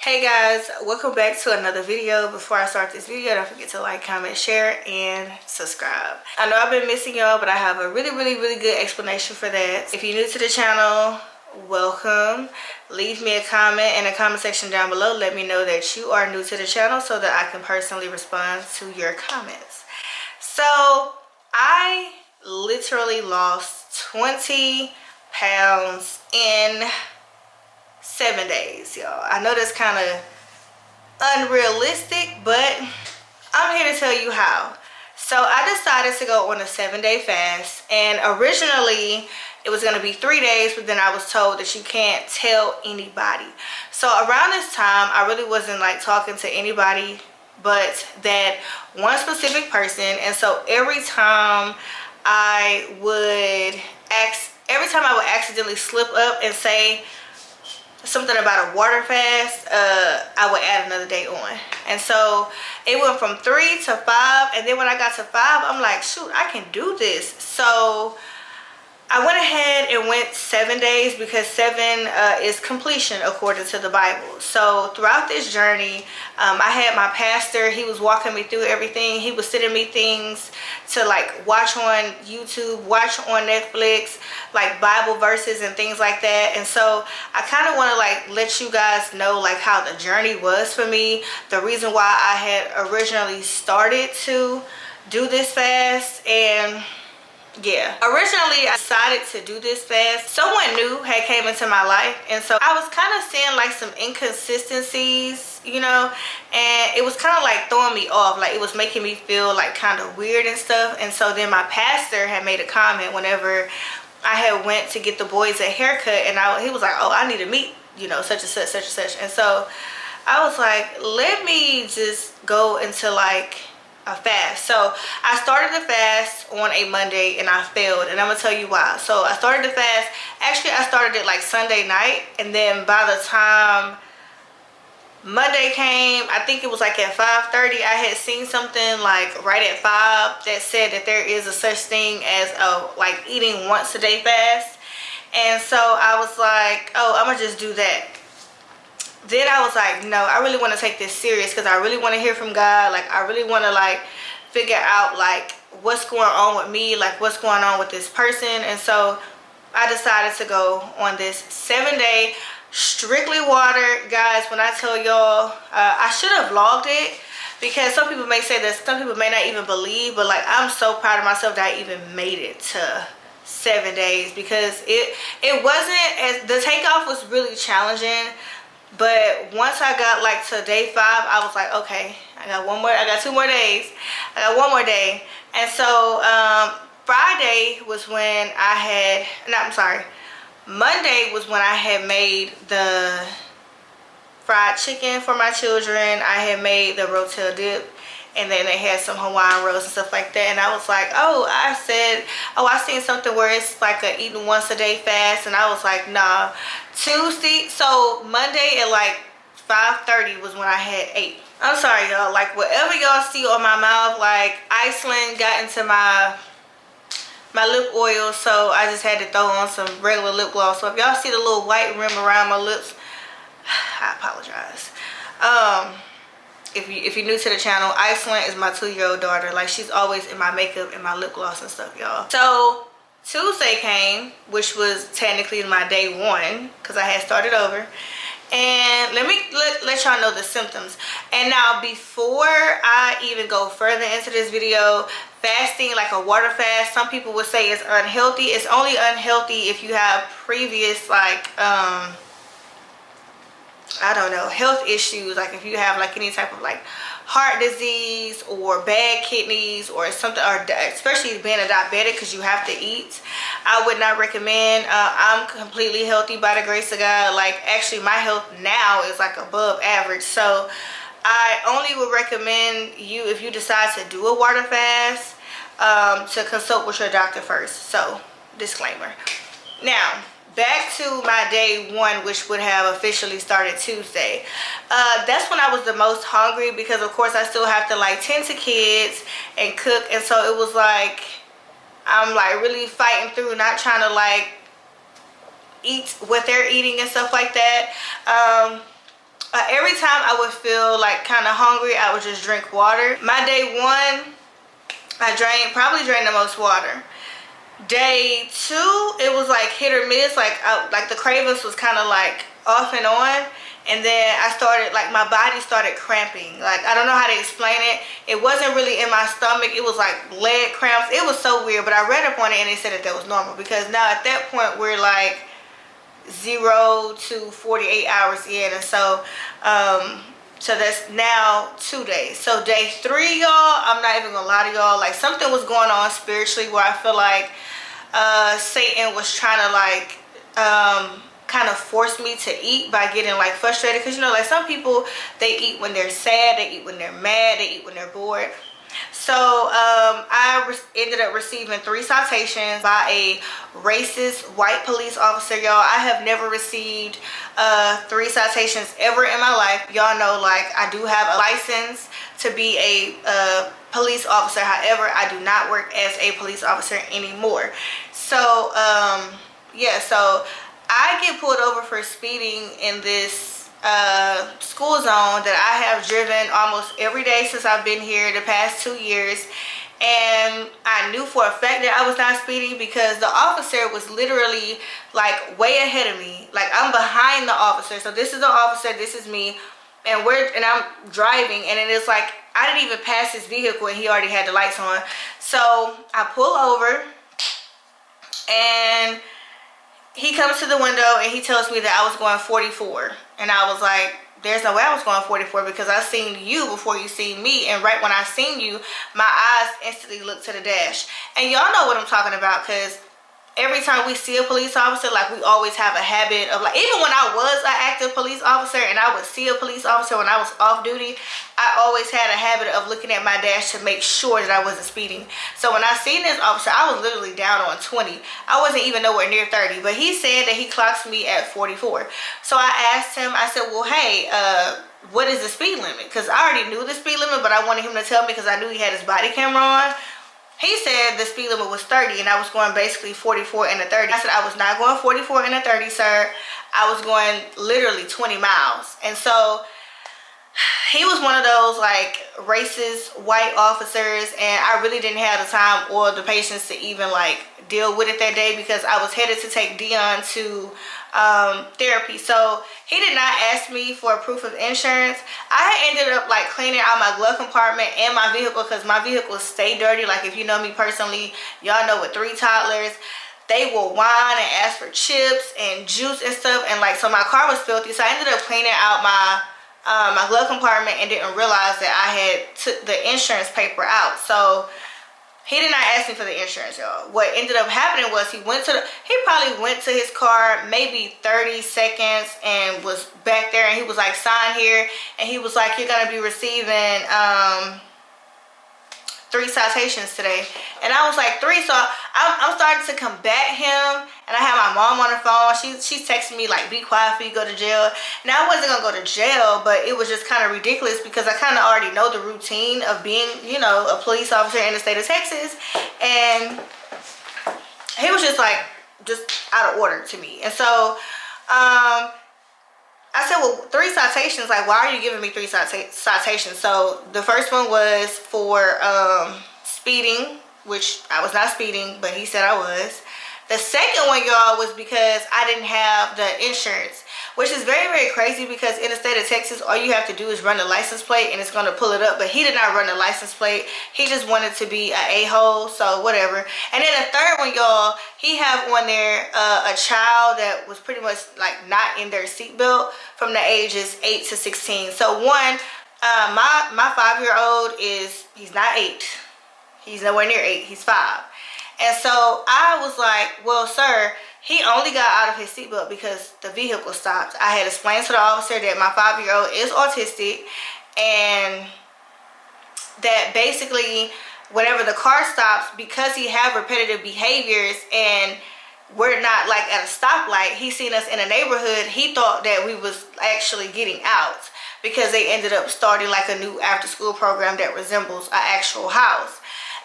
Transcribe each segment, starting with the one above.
Hey guys, welcome back to another video. Before I start this video, don't forget to like, comment, share, and subscribe. I know I've been missing y'all, but I have a really good explanation for that. If you're new to the channel, welcome. Leave me a comment in the comment section down below. Let me know that you are new to the channel so that I can personally respond to your comments. So I literally lost 20 pounds in 7 days, y'all. I know that's kind of unrealistic, but I'm here to tell you how. So I decided to go on a 7-day fast, and originally it was going to be 3 days, but then I was told that you can't tell anybody. So around this time, I really wasn't like talking to anybody but that one specific person. And so every time I would accidentally slip up and say something about a water fast, I would add another day on. And so it went from 3 to 5, and then when I got to 5, I'm like, shoot, I can do this. So I went ahead and went 7 days because 7 is completion according to the Bible. So throughout this journey, I had my pastor. He was walking me through everything. He was sending me things to like watch on YouTube, watch on Netflix, like Bible verses and things like that. And so I kind of want to like let you guys know like how the journey was for me, the reason why I had originally started to do this fast. And yeah, originally I decided to do this fast. Someone new had came into my life, and so I was kind of seeing like some inconsistencies, you know, and it was kind of like throwing me off. Like it was making me feel like kind of weird and stuff. And so then my pastor had made a comment whenever I had went to get the boys a haircut, and he was like, oh, I need to meet, you know, such and such, such and such. And so I was like, let me just go into like a fast. So I started the fast on a Monday and I failed, and I'm gonna tell you why. So I started the fast, actually I started it like Sunday night, and then by the time Monday came, I think it was like at 5:30, I had seen something like right at 5 that said that there is a such thing as a like eating once a day fast. And so I was like, oh, I'm gonna just do that. Then I was like, no, I really want to take this serious because I really want to hear from God. Like I really want to like figure out like what's going on with me, like what's going on with this person. And so I decided to go on this 7-day strictly water. Guys, when I tell y'all, I should have vlogged it, because some people may say that, some people may not even believe, but like I'm so proud of myself that I even made it to 7 days, because it wasn't as, the takeoff was really challenging. But once I got like to day 5, I was like, okay, I got 2 more days. I got 1 more day. And so Friday was when Monday was when I had made the fried chicken for my children. I had made the rotel dip, and then they had some Hawaiian rolls and stuff like that. And I was like, I seen something where it's like a eating once a day fast, and I was like, nah. Tuesday, so Monday at like 5:30 was when I had ate. I'm sorry y'all, like whatever y'all see on my mouth, like Iceland got into my lip oil, so I just had to throw on some regular lip gloss. So if y'all see the little white rim around my lips, I apologize. If you're new to the channel, Iceland is my 2-year-old daughter. Like she's always in my makeup and my lip gloss and stuff, y'all. So Tuesday came, which was technically my day 1 because I had started over. And let y'all know the symptoms. And now before I even go further into this video, fasting, like a water fast, some people would say it's unhealthy. It's only unhealthy if you have previous like I don't know, health issues, like if you have like any type of like heart disease or bad kidneys or something, or especially being a diabetic because you have to eat, I would not recommend. I'm completely healthy by the grace of God. Like actually my health now is like above average. So I only would recommend you, if you decide to do a water fast, to consult with your doctor first. So disclaimer. Now back to my day 1, which would have officially started Tuesday. That's when I was the most hungry, because of course I still have to like tend to kids and cook. And so it was like I'm like really fighting through, not trying to like eat what they're eating and stuff like that. Every time I would feel like kind of hungry, I would just drink water. My day 1, I probably drained the most water. Day 2, it was like hit or miss. Like the cravings was kind of like off and on. And then I started, like, my body started cramping. Like, I don't know how to explain it. It wasn't really in my stomach. It was like leg cramps. It was so weird. But I read up on it and they said that was normal. Because now at that point, we're like 0 to 48 hours in. And so, so that's now 2 days. So day 3, y'all, I'm not even gonna lie to y'all. Like, something was going on spiritually where I feel like Satan was trying to, like, kind of force me to eat by getting like frustrated, because you know, like, some people, they eat when they're sad, they eat when they're mad, they eat when they're bored. So I ended up receiving 3 citations by a racist white police officer. Y'all, I have never received 3 citations ever in my life. Y'all know, like, I do have a license to be a police officer. However, I do not work as a police officer anymore. So yeah, so I get pulled over for speeding in this school zone that I have driven almost every day since I've been here the past 2 years. And I knew for a fact that I was not speeding because the officer was literally like way ahead of me. Like, I'm behind the officer. So this is the officer, this is me, and I'm driving, and it is like I didn't even pass his vehicle and he already had the lights on. So I pull over and he comes to the window and he tells me that I was going 44. And I was like, there's no way I was going 44 because I seen you before you seen me. And right when I seen you, my eyes instantly looked to the dash. And y'all know what I'm talking about, because every time we see a police officer, like, we always have a habit of, like, even when I was an active police officer and I would see a police officer when I was off duty, I always had a habit of looking at my dash to make sure that I wasn't speeding. So when I seen this officer, I was literally down on 20. I wasn't even nowhere near 30, but he said that he clocks me at 44. So I asked him, I said, well, hey, what is the speed limit? Because I already knew the speed limit, but I wanted him to tell me because I knew he had his body camera on. He said the speed limit was 30 and I was going basically 44 and a 30. I said I was not going 44 and a 30, sir. I was going literally 20 miles. And so he was one of those like racist white officers, and I really didn't have the time or the patience to even like deal with it that day because I was headed to take Dion to therapy. So he did not ask me for a proof of insurance. I ended up like cleaning out my glove compartment and my vehicle because my vehicle stay dirty. Like, if you know me personally, y'all know with 3 toddlers, they will whine and ask for chips and juice and stuff, and like, so my car was filthy. So I ended up cleaning out my glove compartment and didn't realize that I had took the insurance paper out. So he did not ask me for the insurance, y'all. What ended up happening was he probably went to his car maybe 30 seconds and was back there, and he was like, sign here, and he was like, you're gonna be receiving 3 citations today. And I was like, 3? So I'm starting to combat him, and I have my mom on the phone. She's texting me like, be quiet before you go to jail. Now, I wasn't gonna go to jail, but it was just kind of ridiculous because I kind of already know the routine of being, you know, a police officer in the state of Texas. And he was just like, just out of order to me. And so I said, well, 3 citations, like, why are you giving me 3 citations? So the first one was for speeding, which I was not speeding, but he said I was. The second one, y'all, was because I didn't have the insurance, which is very, very crazy because in the state of Texas, all you have to do is run the license plate and it's going to pull it up. But he did not run the license plate. He just wanted to be an a-hole, so whatever. And then the third one, y'all, he have on there a child that was pretty much like not in their seatbelt from the ages 8 to 16. So one, my 5-year-old he's not 8. He's nowhere near 8. He's 5. And so I was like, well, sir, he only got out of his seatbelt because the vehicle stopped. I had explained to the officer that my 5-year-old is autistic, and that basically whenever the car stops, because he have repetitive behaviors and we're not like at a stoplight, he seen us in a neighborhood, he thought that we was actually getting out because they ended up starting like a new after school program that resembles an actual house.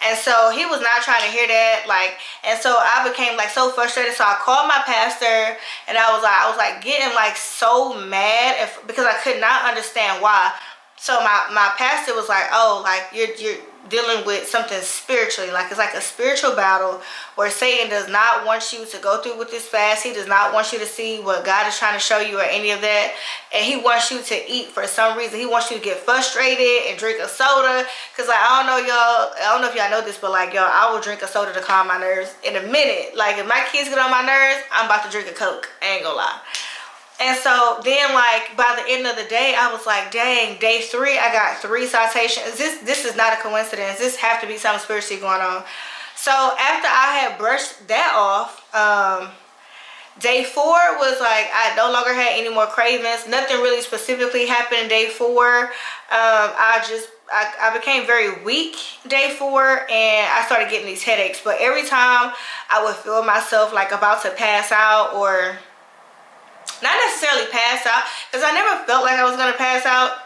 And so he was not trying to hear that. Like, and so I became like so frustrated. So I called my pastor, and I was like getting like so mad because I could not understand why. So my pastor was like, oh, like you're dealing with something spiritually, like it's like a spiritual battle where Satan does not want you to go through with this fast. He does not want you to see what God is trying to show you or any of that, and he wants you to eat for some reason. He wants you to get frustrated and drink a soda, because like I don't know if y'all know this, but like y'all, I will drink a soda to calm my nerves in a minute. Like if my kids get on my nerves, I'm about to drink a Coke. I ain't gonna lie. And so then, like, by the end of the day, I was like, dang, day 3, I got 3 citations. This is not a coincidence. This have to be something spiritually going on. So after I had brushed that off, day 4 was like, I no longer had any more cravings. Nothing really specifically happened in day 4. I became very weak day 4, and I started getting these headaches. But every time I would feel myself like about to pass out, or not necessarily pass out, because I never felt like I was gonna pass out.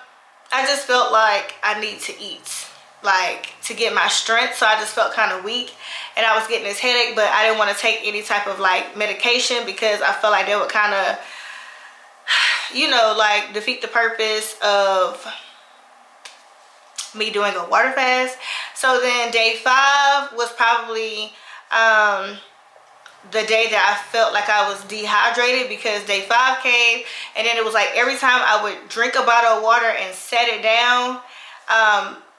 I just felt like I need to eat, like to get my strength. So I just felt kind of weak, and I was getting this headache, but I didn't want to take any type of like medication because I felt like they would kind of, you know, like defeat the purpose of me doing a water fast. So then day 5 was probably the day that I felt like I was dehydrated, because day 5 came, and then it was like every time I would drink a bottle of water and set it down,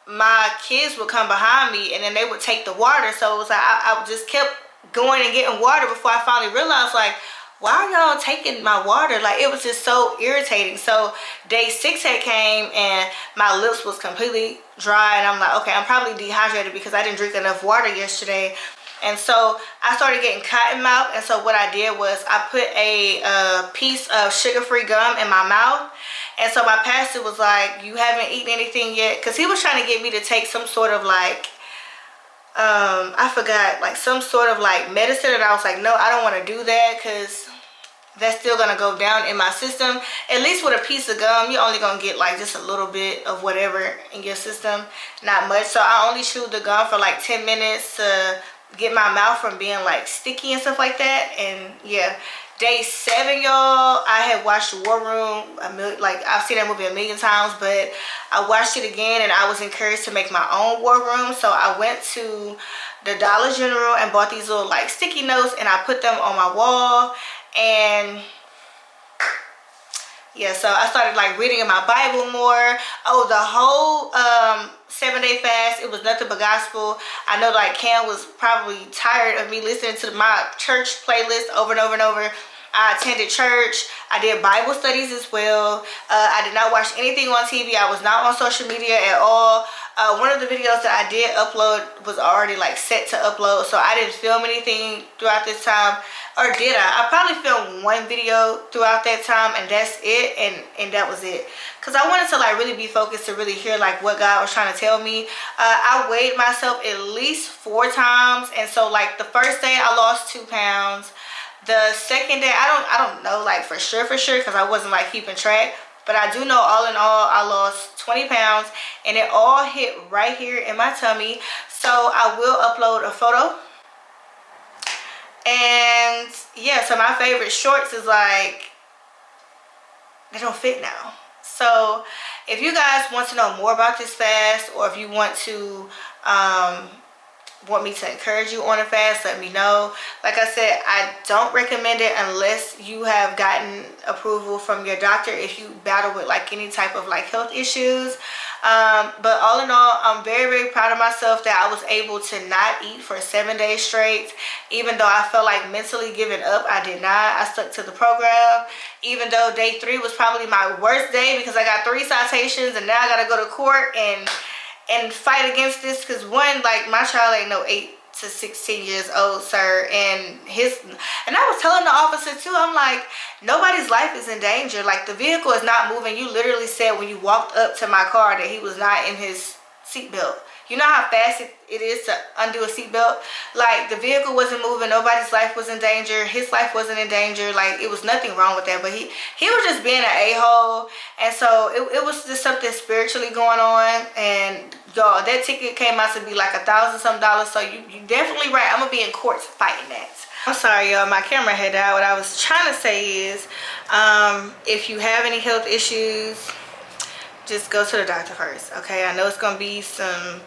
my kids would come behind me and then they would take the water. So it was like I just kept going and getting water before I finally realized, like, why are y'all taking my water? Like, it was just so irritating. So day 6 had came and my lips was completely dry, and I'm like, okay, I'm probably dehydrated because I didn't drink enough water yesterday. And so I started getting cotton mouth, and so what I did was I put a piece of sugar-free gum in my mouth. And so my pastor was like, you haven't eaten anything yet? Because he was trying to get me to take some sort of like, I forgot, like some sort of like medicine. And I was like, no, I don't want to do that, because that's still going to go down in my system. At least with a piece of gum, you're only going to get like just a little bit of whatever in your system, not much. So I only chewed the gum for like 10 minutes to get my mouth from being like sticky and stuff like that. And yeah, day 7, y'all, I had watched War Room like I've seen that movie a million times, but I watched it again and I was encouraged to make my own War Room. So I went to the Dollar General and bought these little like sticky notes, and I put them on my wall. And yeah, so I started like reading in my Bible more. Oh, the whole 7-day fast, it was nothing but gospel. I know like Cam was probably tired of me listening to my church playlist over and over and over. I attended church. I did Bible studies as well. I did not watch anything on TV. I was not on social media at all. One of the videos that I did upload was already like set to upload, so I didn't film anything throughout this time. Or did I? I probably filmed one video throughout that time, and that's it, and that was it. Because I wanted to like really be focused to really hear like what God was trying to tell me. I weighed myself at least 4 times, and so like the first day I lost 2 pounds. The second day, I don't know like for sure because I wasn't like keeping track. But I do know all in all, I lost 20 pounds, and it all hit right here in my tummy. So I will upload a photo. And yeah, so my favorite shorts is like, they don't fit now. So if you guys want to know more about this fast, or if you want to want me to encourage you on a fast, let me know. Like I said, I don't recommend it unless you have gotten approval from your doctor, if you battle with like any type of like health issues. But all in all, I'm very, very proud of myself that I was able to not eat for 7 days straight. Even though I felt like mentally giving up, I did not. I stuck to the program. Even though day 3 was probably my worst day, because I got 3 citations, and now I gotta go to court and fight against this, because one, like my child ain't no 8 to 16 years old, sir, and I was telling the officer too, I'm like, nobody's life is in danger. Like, the vehicle is not moving. You literally said when you walked up to my car that he was not in his seatbelt. You know how fast it is to undo a seatbelt? Like, the vehicle wasn't moving, nobody's life was in danger, his life wasn't in danger, like, it was nothing wrong with that, but he was just being an a-hole. And so it was just something spiritually going on. And y'all, that ticket came out to be like $1,000 some, so you definitely right. I'm gonna be in courts fighting that. I'm sorry, y'all, my camera had died. What I was trying to say is, if you have any health issues, just go to the doctor first, okay? I know it's gonna be some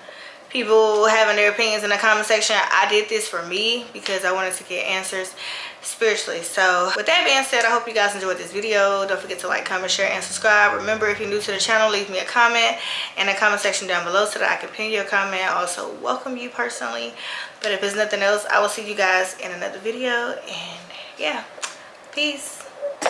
people having their opinions in the comment section. I did this for me because I wanted to get answers spiritually. So with that being said, I hope you guys enjoyed this video. Don't forget to like, comment, share, and subscribe. Remember, if you're new to the channel, leave me a comment in the comment section down below so that I can pin your comment. I also welcome you personally. But if there's nothing else, I will see you guys in another video. And yeah, peace.